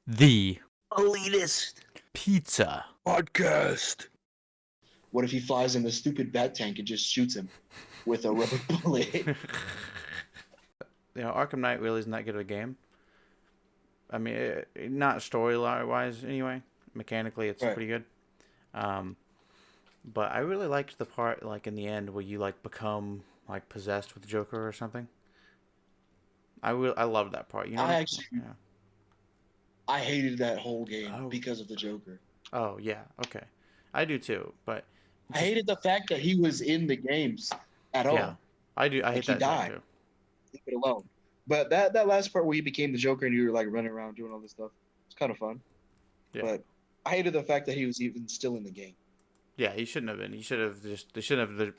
The Elitist Pizza podcast. What if he flies in the stupid bat tank and just shoots him with a rubber bullet? Arkham Knight really isn't that good of a game. I mean, not story-wise anyway. Mechanically, it's Right. pretty good. But I really liked the part, like, in the end where you, like, become, like, possessed with the Joker or something. I loved that part. You know what yeah. I hated that whole game because of the Joker. Oh, yeah, okay. I do too, but... I hated the fact that he was in the games at all. Yeah, I do. I hate that died. too. Leave it alone. But that last part where he became the Joker and you were, like, running around doing all this stuff, it's kind of fun. Yeah. But I hated the fact that he was even still in the game. Yeah, he shouldn't have been. They shouldn't have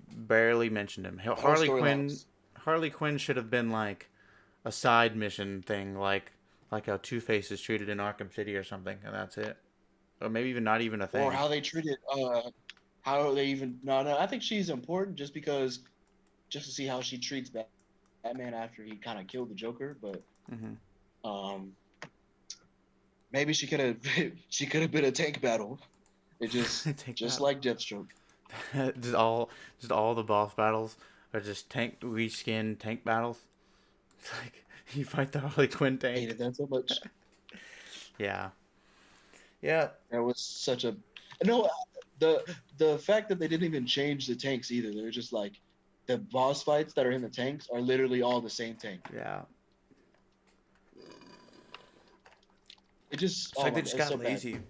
barely mentioned him. Harley Quinn should have been like a side mission thing, like how Two-Face is treated in Arkham City or something, and that's it. Or maybe even not even a thing. Or how they treated, I think she's important just to see how she treats Batman after he kind of killed the Joker, but maybe she could have been a tank battle. It just like Deathstroke. just all the boss battles are just reskin tank battles. It's like you fight the Harley Quinn tank. I hated that so much. Yeah. That was such a the fact that they didn't even change the tanks either. They're just like the boss fights that are in the tanks are literally all the same tank. Yeah. It's like they just got lazy. Bad.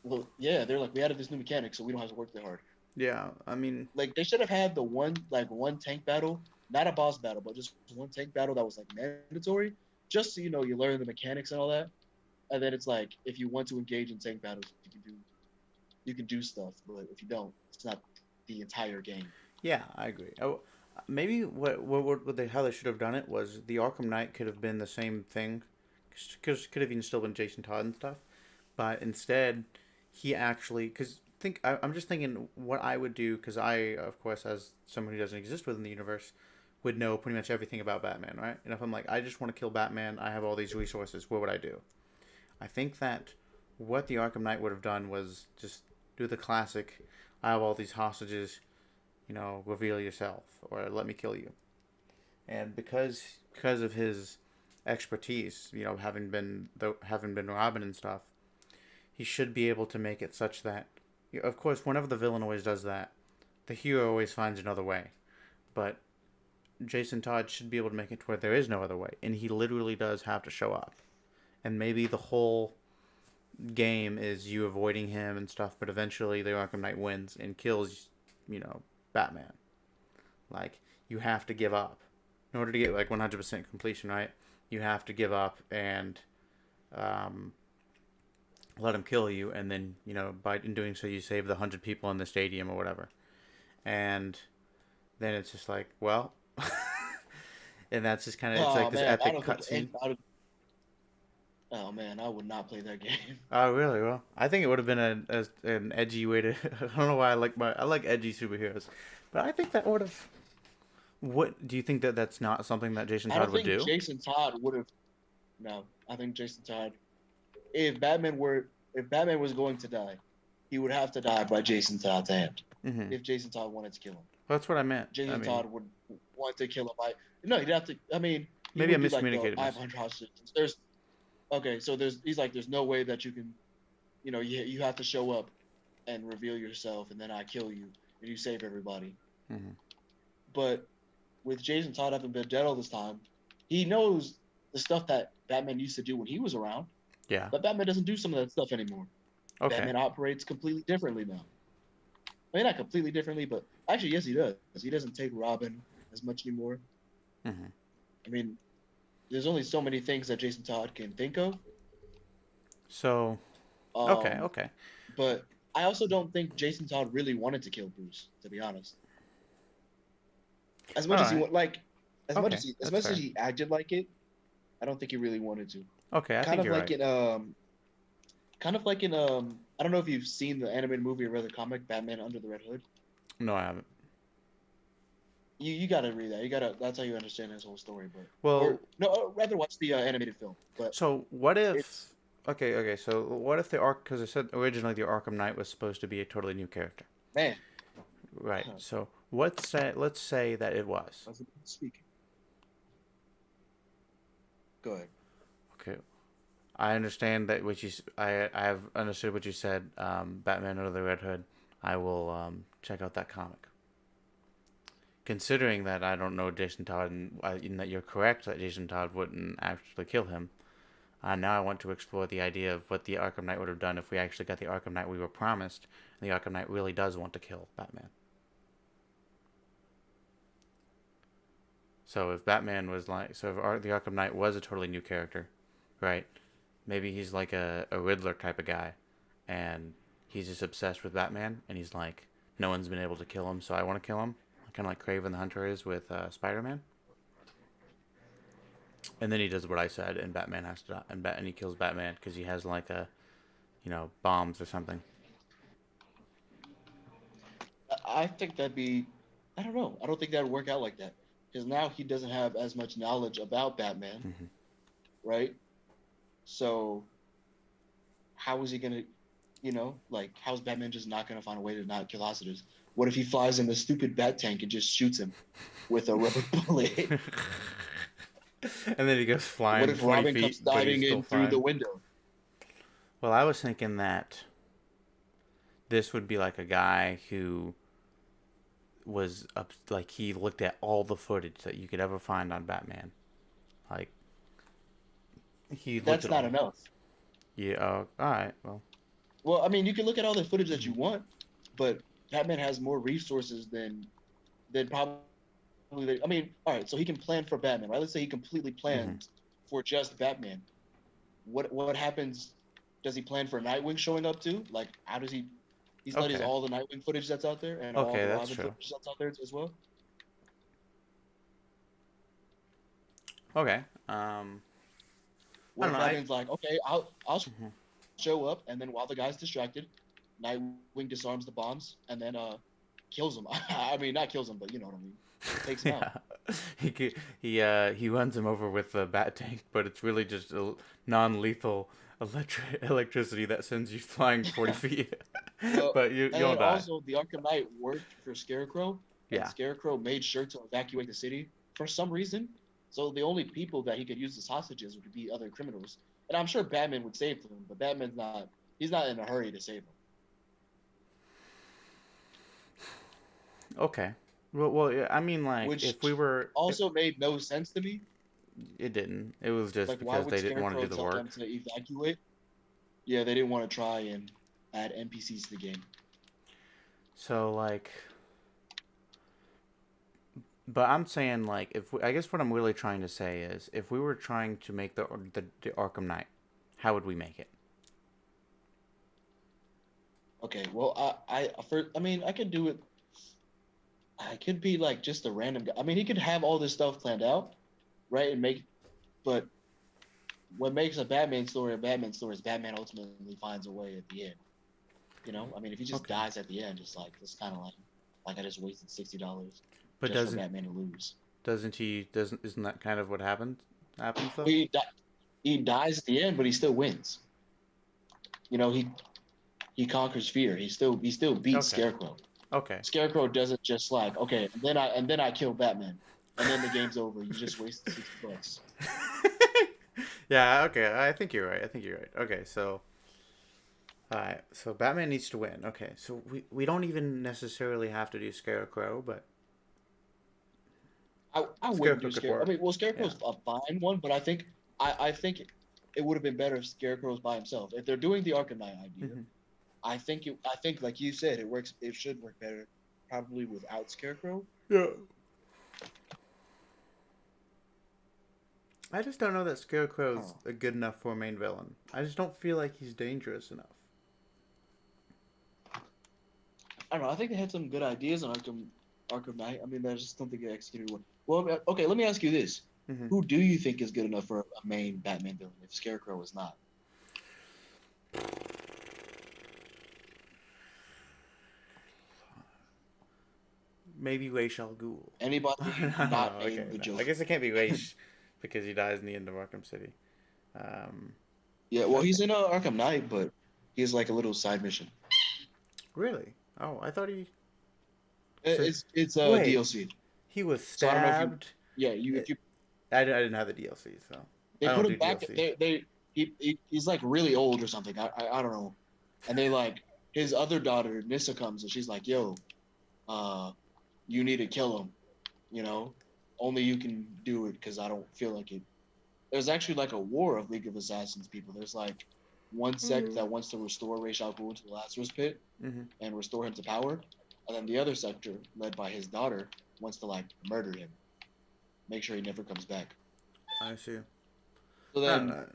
Well, yeah, they're like, we added this new mechanic, so we don't have to work that hard. Yeah, I mean, like they should have had the one tank battle, not a boss battle, but just one tank battle that was like mandatory, just so you learn the mechanics and all that. And then it's like, if you want to engage in tank battles, you can do stuff, but if you don't, it's not the entire game. Yeah, I agree. Maybe how they should have done it was the Arkham Knight could have been the same thing, because could have even still been Jason Todd and stuff, but instead he actually I'm just thinking what I would do, because I, of course, as someone who doesn't exist within the universe, would know pretty much everything about Batman, right? And if I'm like, I just want to kill Batman, I have all these resources, what would I do? I think that what the Arkham Knight would have done was just do the classic, I have all these hostages, reveal yourself, or let me kill you. And because of his expertise, having been Robin and stuff, he should be able to make it such that, of course, whenever the villain always does that, the hero always finds another way. But Jason Todd should be able to make it to where there is no other way, and he literally does have to show up. And maybe the whole game is you avoiding him and stuff, but eventually the Arkham Knight wins and kills, Batman. Like, you have to give up. In order to get, 100% completion, right? You have to give up and let him kill you, and then, in doing so, you save the 100 people in the stadium or whatever. And then it's just like, well... and that's just kind of, it's like this epic cutscene. Oh man, I would not play that game. Oh really? Well, I think it would have been an edgy way to. I don't know why I like edgy superheroes, but I think that would have. What do you think that's not something that Jason Todd would do? Jason Todd would have. No, I think Jason Todd. If Batman was going to die, he would have to die by Jason Todd's hand. Mm-hmm. If Jason Todd wanted to kill him. Well, that's what I meant. Todd would want to kill him. No, he'd have to. I mean, maybe I miscommunicated. 500 hostages. There's no way that you can, you have to show up and reveal yourself, and then I kill you, and you save everybody. Mm-hmm. But with Jason Todd having been dead all this time, he knows the stuff that Batman used to do when he was around. Yeah. But Batman doesn't do some of that stuff anymore. Okay. Batman operates completely differently now. I mean, not completely differently, but actually, yes, he does. He doesn't take Robin as much anymore. Mm-hmm. I mean, there's only so many things that Jason Todd can think of. So, okay. But I also don't think Jason Todd really wanted to kill Bruce, to be honest. As much as he acted like it, I don't think he really wanted to. Okay, I think you're right. Kind of like in I don't know if you've seen the animated movie or read the comic Batman Under the Red Hood. No, I haven't. You gotta read that. You gotta. That's how you understand his whole story. But or Well, no, rather watch the animated film. But so what if? it's Okay. So what if the Ark? Because I said originally the Arkham Knight was supposed to be a totally new character. man. Right. So let's say that it was. Wasn't speaking. Go ahead. Okay. I understand that I have understood what you said. Batman Under the Red Hood. I will check out that comic. Considering that I don't know Jason Todd and that you're correct that Jason Todd wouldn't actually kill him, now I want to explore the idea of what the Arkham Knight would have done if we actually got the Arkham Knight we were promised, and the Arkham Knight really does want to kill Batman. So if Batman was like, so if the Arkham Knight was a totally new character, right? Maybe he's like a Riddler type of guy, and he's just obsessed with Batman, and he's like, no one's been able to kill him, so I want to kill him. Kind of like Kraven the Hunter is with Spider-Man. And then he does what I said, and Batman has to die, and he kills Batman because he has like bombs or something. I think that'd be. I don't know. I don't think that would work out like that because now he doesn't have as much knowledge about Batman, Mm-hmm. right? So how is he gonna, like how's Batman just not gonna find a way to not kill hostages? What if he flies in the stupid bat tank and just shoots him with a rubber bullet? And then he goes What flying if 20 Robin feet, comes but he's diving still in through flying. the window? Well, I was thinking that this would be like a guy who was up, like he looked at all the footage that you could ever find on Batman. Like he looked That's at not all. enough. Yeah. All right. Well. Well, I mean, you can look at all the footage that Mhm. you want, but Batman has more resources than probably. I mean, all right, so he can plan for Batman, right? Let's say he completely Mhm. plans for just Batman. What happens? Does he plan for Nightwing showing up too? Like, how does he? He studies Okay. all the Nightwing footage that's out there and all Okay, the that's Robin true. footage that's out there as well. Okay. I What don't if know. Batman's like, okay, I'll Mhm. show up, and then while the guy's distracted, Nightwing disarms the bombs and then kills him. I mean, not kills him, but you know what I mean. Takes him out. Yeah. He runs him over with the bat tank, but it's really just a non-lethal electricity that sends you flying 40 feet. Well, But you and don't then die. also the Arkham Knight worked for Scarecrow, and Yeah. Scarecrow made sure to evacuate the city for some reason. So the only people that he could use as hostages would be other criminals. And I'm sure Batman would save them, but Batman's not. He's not in a hurry to save them. Okay. Well, yeah, I mean, like, if we Which were, if also made no sense to me. it didn't, it was just Like, why because would they didn't want to Scarecrow do the tell them work. to evacuate? Yeah, they didn't want to try and add NPCs to the game. So, like, but I'm saying, like, I guess what I'm really trying to say is, if we were trying to make the Arkham Knight, how would we make it? Okay, well, I mean, I could do it. I could be like just a random guy. I mean, he could have all this stuff planned out, right? But what makes a Batman story is Batman ultimately finds a way at the end. I mean, if he just Okay. dies at the end, it's kind of like I just wasted $60 But just for Batman to lose. isn't that kind of what happens Well, though? he dies at the end, but he still wins. You know, he conquers fear. He still beats Okay. Scarecrow. Okay. Scarecrow doesn't just like, okay, and then I kill Batman, and then the game's over. You just wasted $60. Yeah, okay. I think you're right. Okay, so alright, so Batman needs to win. Okay, so we don't even necessarily have to do Scarecrow, but I wouldn't Scarecrow do could Scarecrow. I work. mean, well, Yeah. Scarecrow's a fine one, but I think it would have been better if Scarecrow's by himself. If they're doing the Arkham Knight idea, Hmm. I think like you said, it works. It should work better, probably without Scarecrow. Yeah. I just don't know that Scarecrow's Huh. good enough for a main villain. I just don't feel like he's dangerous enough. I don't know. I think they had some good ideas on Arkham Knight. I mean, I just don't think they executed one. Well, okay. Let me ask you this: Hmm. Who do you think is good enough for a main Batman villain if Scarecrow is not? maybe Ra's al Ghul. Anybody No, not okay, named the no. I Joker. guess it can't be Ra's because he dies in the end of Arkham City. Um, Yeah, well, okay. he's in Arkham Knight, but he has like a little side mission. Really? Oh, I thought he. It- So, It's a wait, DLC. he was So I don't know if you, stabbed. yeah, you if It, you I didn't have the DLC, so they I put don't him do back. DLC. He's like really old or something. I don't know. And they like his other daughter Nissa comes and she's like, "Yo, uh, you need to kill him. You know, only you can do it because I don't feel like it." There's actually like a war of League of Assassins people. There's like one sect that wants to restore Ra's al Ghul to the Lazarus Pit Mm-hmm. and restore him to power, and then the other sector, led by his daughter, wants to like murder him, make sure he never comes back. I see. So I don't then, know.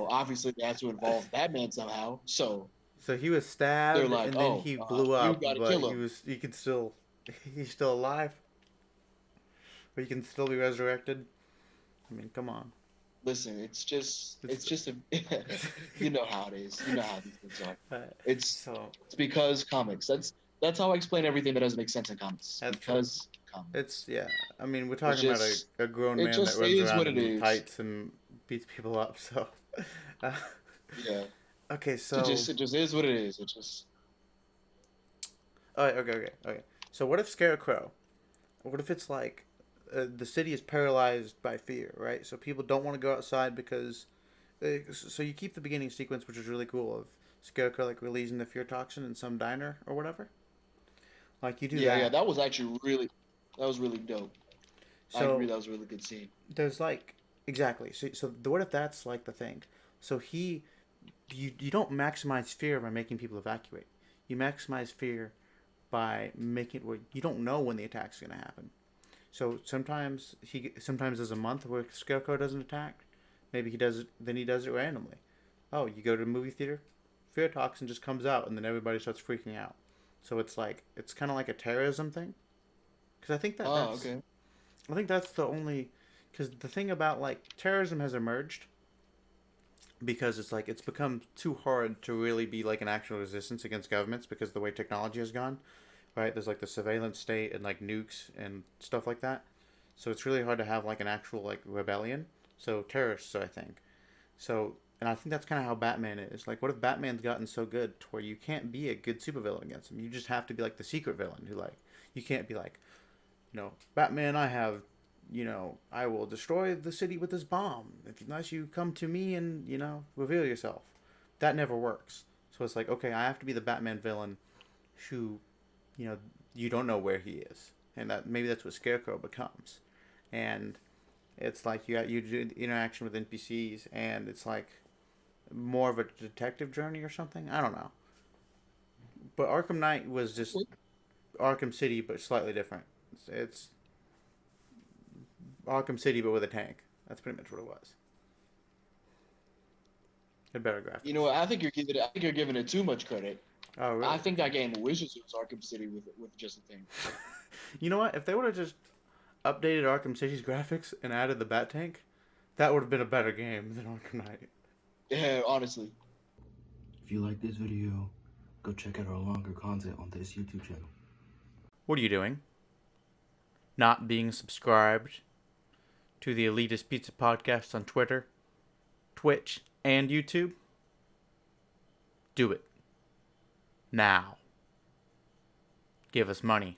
obviously they have to involve Batman somehow. So So he was they're stabbed like, and then "Oh, he blew you up, got to but kill him." he could still he's still alive, but he can still be resurrected. I mean, come on. Listen, it's It's just a, you know how it is. You know how these things are. uh, It's so it's because comics. That's how I explain everything that doesn't make sense in comics. that's true. Because It's comics. yeah. I mean, we're It's talking about just a grown it man that just runs is around what it in is. tights and beats people up. So, uh, Yeah. okay. It So, just it just is what it is. It just oh, okay. So, what if Scarecrow? What if it's like the city is paralyzed by fear, right? So people don't want to go outside because. So you keep the beginning sequence, which is really cool, of Scarecrow like releasing the fear toxin in some diner or whatever. Like you do yeah, that. that was actually that was really dope. I agree, So that was a really good scene. there's like exactly. So the what if that's like the thing? So you don't maximize fear by making people evacuate. You maximize fear by making it where you don't know when the attack's going to happen. So sometimes there's a month where Scarecrow doesn't attack. Maybe he does it. Then he does it randomly. Oh, you go to a movie theater, fear toxin just comes out, and then everybody starts freaking out. So it's like it's kind of like a terrorism thing. Because Oh, okay. I think that's the only. Because the thing about like terrorism has emerged because it's like it's become too hard to really be like an actual resistance against governments because of the way technology has gone. Right? There's like the surveillance state and like nukes and stuff like that. So it's really hard to have like an actual like rebellion. So terrorists, I think. So and I think that's kind of how Batman is. Like, what if Batman's gotten so good to where you can't be a good supervillain against him? You just have to be like the secret villain who like you can't be like, Batman. I will destroy the city with this bomb unless you come to me and reveal yourself. That never works. So it's like, okay, I have to be the Batman villain who you know you don't know where he is, and that maybe that's what Scarecrow becomes, and it's like you do interaction with NPCs, and it's like more of a detective journey or something. I don't know, but Arkham Knight was just Arkham City, but slightly different. It's Arkham City, but with a tank. That's pretty much what it was. Had better You know graphics. what? I think you're giving it too much credit. Oh I really? think that game wishes it was Arkham City with just a thing. You know what? If they would have just updated Arkham City's graphics and added the Bat Tank, that would have been a better game than Arkham Knight. Yeah, honestly. If you like this video, go check out our longer content on this YouTube channel. What are you doing? Not being subscribed to the Elitist Pizza Podcast on Twitter, Twitch, and YouTube? Do it. Now. Give us money.